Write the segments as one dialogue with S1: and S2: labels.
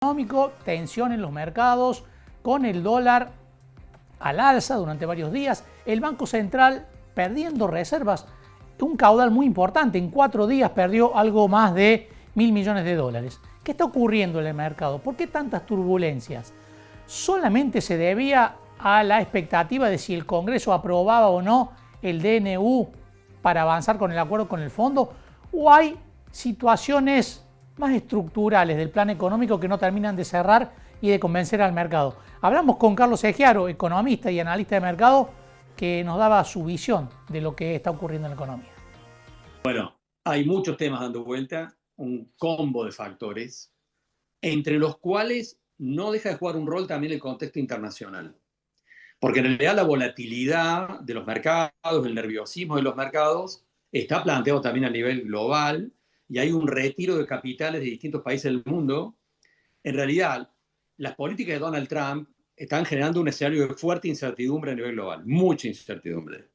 S1: económico, tensión en los mercados, con el dólar al alza durante varios días, el Banco Central perdiendo reservas, un caudal muy importante, en 4 días perdió algo más de 1.000 millones de dólares. ¿Qué está ocurriendo en el mercado? ¿Por qué tantas turbulencias? ¿Solamente se debía a la expectativa de si el Congreso aprobaba o no el DNU para avanzar con el acuerdo con el fondo? ¿O hay situaciones más estructurales del plan económico que no terminan de cerrar y de convencer al mercado? Hablamos con Carlos Egiaro, economista y analista de mercado, que nos daba su visión de lo que está ocurriendo en la economía.
S2: Bueno, hay muchos temas dando vuelta, un combo de factores, entre los cuales no deja de jugar un rol también el contexto internacional. Porque en realidad la volatilidad de los mercados, el nerviosismo de los mercados, está planteado también a nivel global y hay un retiro de capitales de distintos países del mundo. En realidad, las políticas de Donald Trump están generando un escenario de fuerte incertidumbre a nivel global, mucha incertidumbre.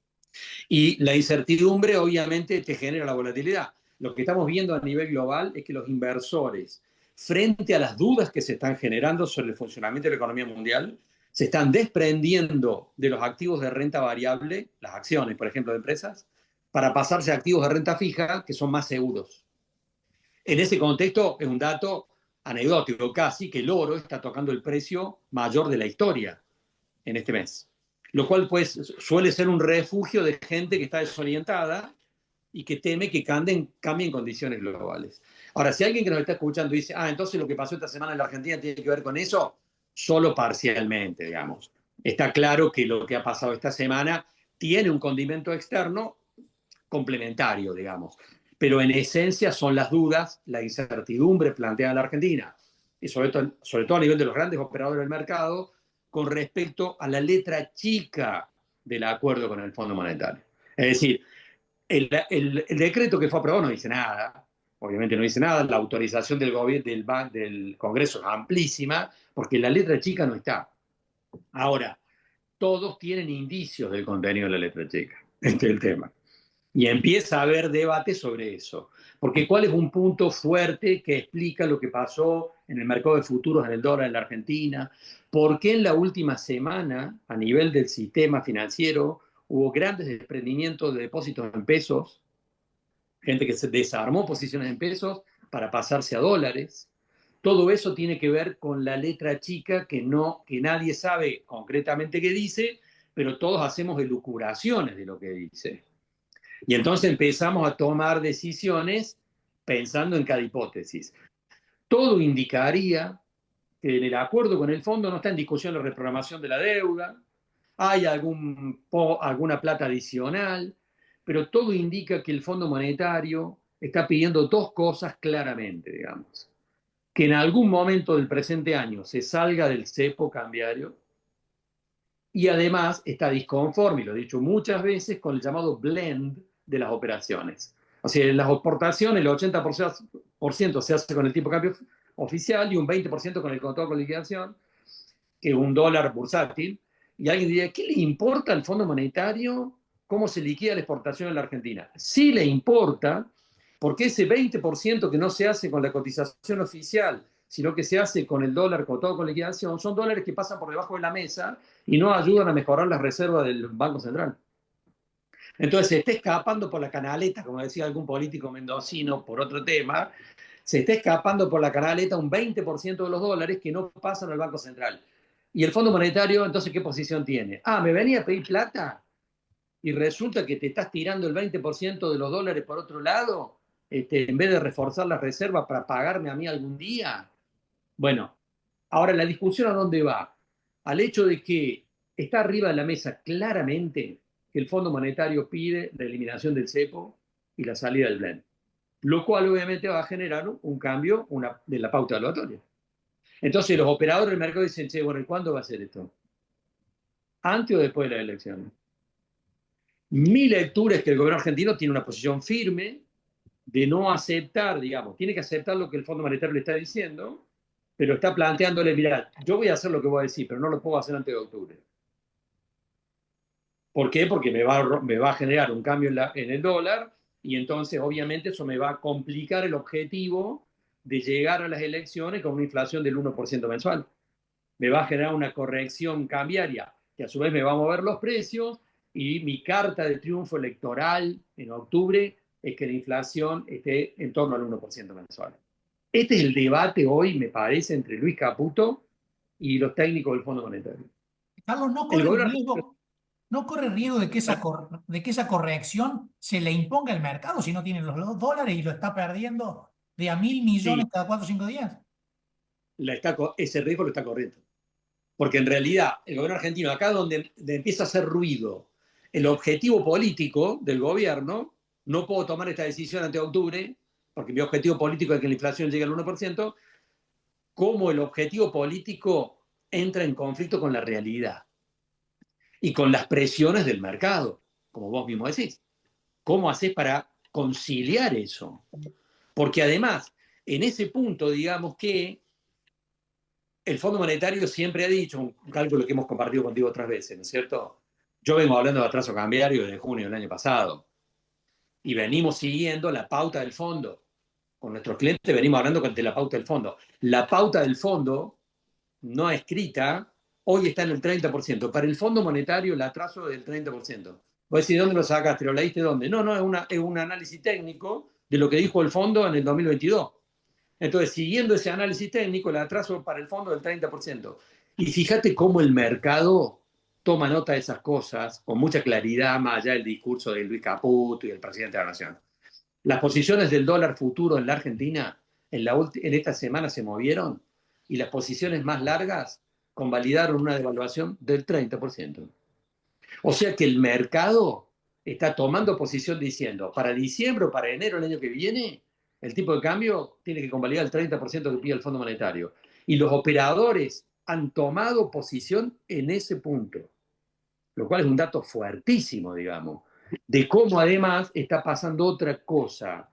S2: Y la incertidumbre obviamente te genera la volatilidad. Lo que estamos viendo a nivel global es que los inversores, frente a las dudas que se están generando sobre el funcionamiento de la economía mundial, se están desprendiendo de los activos de renta variable, las acciones, por ejemplo, de empresas, para pasarse a activos de renta fija que son más seguros. En ese contexto es un dato anecdótico casi que el oro está tocando el precio mayor de la historia en este mes, lo cual pues suele ser un refugio de gente que está desorientada y que teme que cambien condiciones globales. Ahora, si alguien que nos está escuchando dice, entonces lo que pasó esta semana en la Argentina tiene que ver con eso, solo parcialmente, digamos. Está claro que lo que ha pasado esta semana tiene un condimento externo complementario, digamos. Pero en esencia son las dudas, la incertidumbre planteada en la Argentina, y sobre todo a nivel de los grandes operadores del mercado, con respecto a la letra chica del acuerdo con el Fondo Monetario. Es decir, el decreto que fue aprobado no dice nada, obviamente no dice nada, la autorización del gobierno, del Congreso es amplísima, porque la letra chica no está. Ahora, todos tienen indicios del contenido de la letra chica, este es el tema. Y empieza a haber debate sobre eso. Porque ¿cuál es un punto fuerte que explica lo que pasó en el mercado de futuros en el dólar en la Argentina? ¿Por qué en la última semana, a nivel del sistema financiero, hubo grandes desprendimientos de depósitos en pesos? Gente que se desarmó posiciones en pesos para pasarse a dólares. Todo eso tiene que ver con la letra chica que nadie sabe concretamente qué dice, pero todos hacemos elucubraciones de lo que dice. Y entonces empezamos a tomar decisiones pensando en cada hipótesis. Todo indicaría que en el acuerdo con el fondo no está en discusión la reprogramación de la deuda, hay alguna plata adicional, pero todo indica que el Fondo Monetario está pidiendo dos cosas claramente, digamos. Que en algún momento del presente año se salga del cepo cambiario y además está disconforme, y lo he dicho muchas veces, con el llamado blend de las operaciones. O sea, en las exportaciones el 80% se hace con el tipo de cambio oficial y un 20% con el contado con liquidación, que es un dólar bursátil. Y alguien diría, ¿qué le importa al Fondo Monetario cómo se liquida la exportación en la Argentina? Sí le importa, porque ese 20% que no se hace con la cotización oficial, sino que se hace con el dólar cotado con liquidación, son dólares que pasan por debajo de la mesa y no ayudan a mejorar las reservas del Banco Central. Entonces se está escapando por la canaleta, como decía algún político mendocino por otro tema, se está escapando por la canaleta un 20% de los dólares que no pasan al Banco Central. Y el Fondo Monetario, entonces, ¿qué posición tiene? ¿Me venía a pedir plata? Y resulta que te estás tirando el 20% de los dólares por otro lado, en vez de reforzar las reservas para pagarme a mí algún día. Bueno, ahora la discusión a dónde va? Al hecho de que está arriba de la mesa claramente que el Fondo Monetario pide la eliminación del cepo y la salida del blend, lo cual obviamente va a generar un cambio de la pauta evaluatoria. Entonces los operadores del mercado dicen, che, bueno, ¿y cuándo va a ser esto? ¿Antes o después de las elecciones? Mi lectura es que el gobierno argentino tiene una posición firme de no aceptar, digamos, tiene que aceptar lo que el Fondo Monetario le está diciendo, pero está planteándole, mira, yo voy a hacer lo que voy a decir, pero no lo puedo hacer antes de octubre. ¿Por qué? Porque me va a generar un cambio en el dólar y entonces obviamente eso me va a complicar el objetivo de llegar a las elecciones con una inflación del 1% mensual. Me va a generar una corrección cambiaria, que a su vez me va a mover los precios, y mi carta de triunfo electoral en octubre es que la inflación esté en torno al 1% mensual. Este es el debate hoy, me parece, entre Luis Caputo y los técnicos del Fondo Monetario.
S1: Carlos,
S2: El gobierno argentino,
S1: no corre riesgo de que de que esa corrección se le imponga al mercado si no tiene los dólares y lo está perdiendo de a 1.000 millones
S2: sí,
S1: cada 4 o 5 días.
S2: ese riesgo lo está corriendo. Porque en realidad el gobierno argentino, acá donde empieza a hacer ruido el objetivo político del gobierno, no puedo tomar esta decisión ante octubre, porque mi objetivo político es que la inflación llegue al 1%, como el objetivo político entra en conflicto con la realidad y con las presiones del mercado, como vos mismo decís. ¿Cómo haces para conciliar eso? Porque además, en ese punto, digamos que el Fondo Monetario siempre ha dicho, un cálculo que hemos compartido contigo otras veces, ¿no es cierto? Yo vengo hablando de atraso cambiario desde junio del año pasado y venimos siguiendo la pauta del fondo. Con nuestros clientes venimos hablando de la pauta del fondo. La pauta del fondo no escrita hoy está en el 30%. Para el Fondo Monetario el atraso es del 30%. Vos decís, ¿dónde lo sacaste? ¿Lo leíste dónde? No, no, es un análisis técnico de lo que dijo el fondo en el 2022. Entonces, siguiendo ese análisis técnico, el atraso para el fondo del 30%. Y fíjate cómo el mercado toma nota de esas cosas con mucha claridad, más allá del discurso de Luis Caputo y del presidente de la Nación. Las posiciones del dólar futuro en la Argentina en esta semana se movieron y las posiciones más largas convalidaron una devaluación del 30%. O sea que el mercado está tomando posición diciendo, para diciembre o para enero del año que viene, el tipo de cambio tiene que convalidar el 30% que pide el Fondo Monetario. Y los operadores han tomado posición en ese punto, lo cual es un dato fuertísimo, digamos, de cómo además está pasando otra cosa,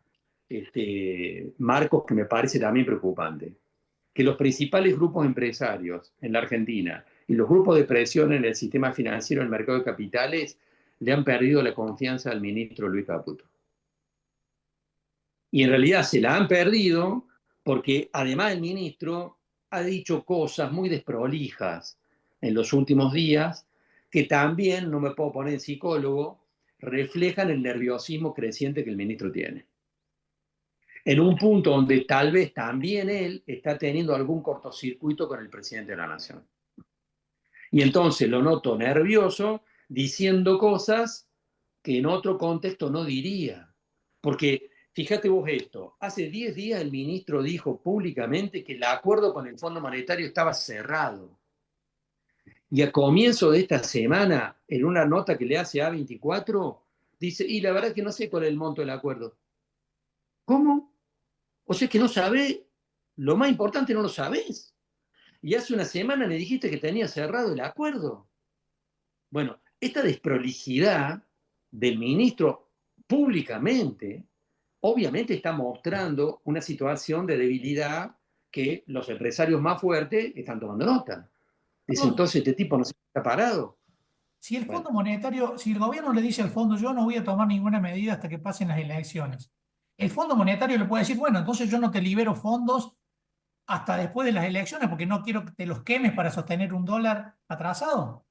S2: Marcos, que me parece también preocupante, que los principales grupos empresarios en la Argentina y los grupos de presión en el sistema financiero, en el mercado de capitales, le han perdido la confianza al ministro Luis Caputo. Y en realidad se la han perdido porque además el ministro ha dicho cosas muy desprolijas en los últimos días que también, no me puedo poner psicólogo, reflejan el nerviosismo creciente que el ministro tiene. En un punto donde tal vez también él está teniendo algún cortocircuito con el presidente de la Nación. Y entonces lo noto nervioso diciendo cosas que en otro contexto no diría. Porque fíjate vos esto, hace 10 días el ministro dijo públicamente que el acuerdo con el Fondo Monetario estaba cerrado. Y a comienzo de esta semana, en una nota que le hace A24, dice, y la verdad es que no sé cuál es el monto del acuerdo. ¿Cómo? O sea que no sabe, lo más importante no lo sabés. Y hace una semana le dijiste que tenía cerrado el acuerdo. Bueno, esta desprolijidad del ministro públicamente, obviamente está mostrando una situación de debilidad que los empresarios más fuertes están tomando nota. Dice,
S1: Carlos,
S2: entonces este tipo no se está parado.
S1: si el
S2: Bueno,
S1: Fondo Monetario, si el gobierno le dice al fondo, yo no voy a tomar ninguna medida hasta que pasen las elecciones, el Fondo Monetario le puede decir, bueno, entonces yo no te libero fondos hasta después de las elecciones porque no quiero que te los quemes para sostener un dólar atrasado.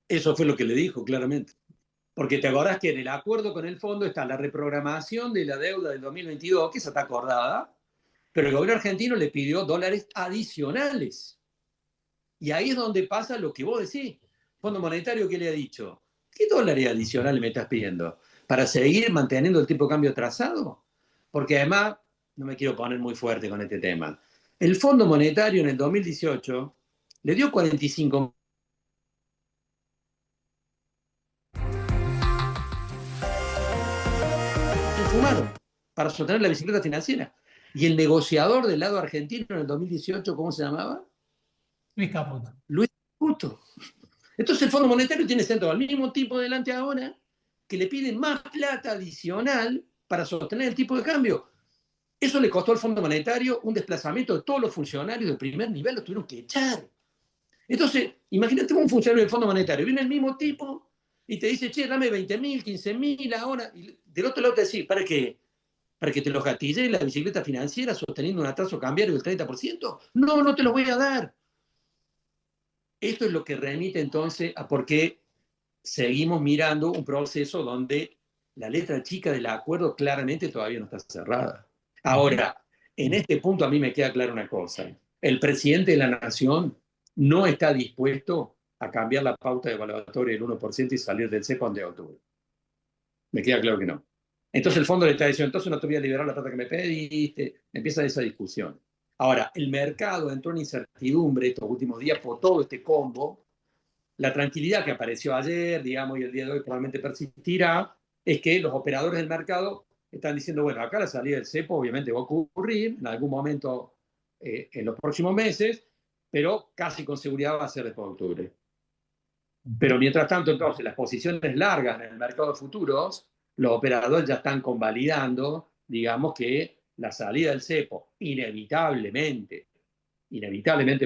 S2: eso fue lo que le dijo claramente. Porque te acordás que en el acuerdo con el fondo está la reprogramación de la deuda del 2022, que esa está acordada, pero el gobierno argentino le pidió dólares adicionales. Y ahí es donde pasa lo que vos decís. Fondo Monetario, ¿qué le ha dicho? ¿Qué dólares adicionales me estás pidiendo? ¿Para seguir manteniendo el tipo de cambio trazado? Porque además, no me quiero poner muy fuerte con este tema. El Fondo Monetario en el 2018 le dio 45 fumaron para sostener la bicicleta financiera. Y el negociador del lado argentino en el 2018, ¿cómo se llamaba?
S1: Luis Caputo.
S2: Luis Caputo. Entonces el Fondo Monetario tiene sentado al mismo tipo delante ahora que le piden más plata adicional para sostener el tipo de cambio. Eso le costó al Fondo Monetario un desplazamiento de todos los funcionarios de primer nivel, los tuvieron que echar. Entonces, imagínate un funcionario del Fondo Monetario, viene el mismo tipo y te dice, che, dame 20.000, 15.000 ahora. Y del otro lado te dice, ¿para qué? para que te los gatille la bicicleta financiera sosteniendo un atraso cambiario del 30%? No, no te los voy a dar. Esto es lo que remite entonces a por qué seguimos mirando un proceso donde la letra chica del acuerdo claramente todavía no está cerrada. Ahora, en este punto a mí me queda clara una cosa. El presidente de la Nación no está dispuesto a cambiar la pauta evaluatoria del 1% y salir del cepo de octubre. Me queda claro que no. Entonces el fondo le está diciendo, entonces no te voy a liberar la plata que me pediste. Empieza esa discusión. Ahora, el mercado entró en incertidumbre estos últimos días por todo este combo. La tranquilidad que apareció ayer, digamos, y el día de hoy probablemente persistirá, es que los operadores del mercado están diciendo, bueno, acá la salida del cepo obviamente va a ocurrir en algún momento en los próximos meses, pero casi con seguridad va a ser después de octubre. Pero mientras tanto, entonces, las posiciones largas en el mercado de futuros, los operadores ya están convalidando, digamos, que la salida del cepo inevitablemente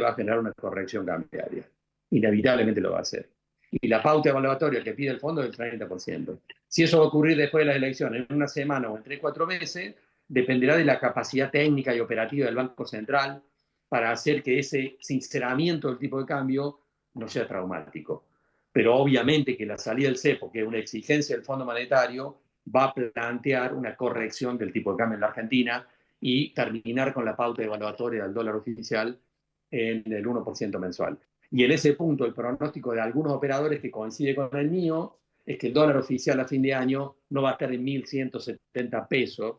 S2: va a generar una corrección cambiaria. Inevitablemente lo va a hacer. Y la pauta evaluatoria que pide el fondo es del 30%. Si eso va a ocurrir después de las elecciones, en una semana o en 3-4 meses, dependerá de la capacidad técnica y operativa del Banco Central para hacer que ese sinceramiento del tipo de cambio no sea traumático. Pero obviamente que la salida del cepo, que es una exigencia del Fondo Monetario, va a plantear una corrección del tipo de cambio en la Argentina y terminar con la pauta evaluatoria del dólar oficial en el 1% mensual. Y en ese punto, el pronóstico de algunos operadores que coincide con el mío es que el dólar oficial a fin de año no va a estar en 1.170 pesos,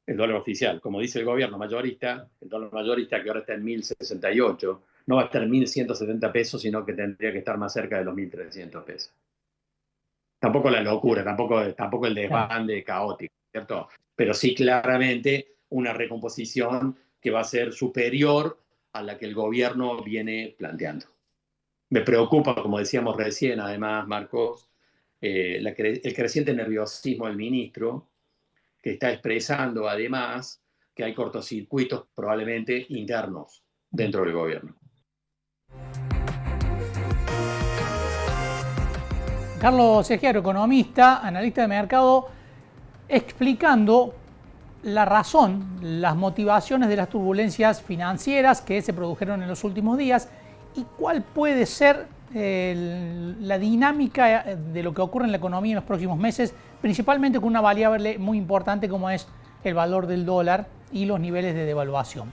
S2: el dólar oficial, como dice el gobierno mayorista, el dólar mayorista que ahora está en 1.068, no va a estar en 1.170 pesos, sino que tendría que estar más cerca de los 1.300 pesos. Tampoco la locura, tampoco el desbande caótico, ¿cierto? Pero sí claramente una recomposición que va a ser superior a la que el gobierno viene planteando. Me preocupa, como decíamos recién, además, Marcos, el creciente nerviosismo del ministro, que está expresando además que hay cortocircuitos probablemente internos dentro del gobierno.
S1: Carlos Segiaro, economista, analista de mercado, explicando la razón, las motivaciones de las turbulencias financieras que se produjeron en los últimos días y cuál puede ser la dinámica de lo que ocurre en la economía en los próximos meses, principalmente con una variable muy importante como es el valor del dólar y los niveles de devaluación.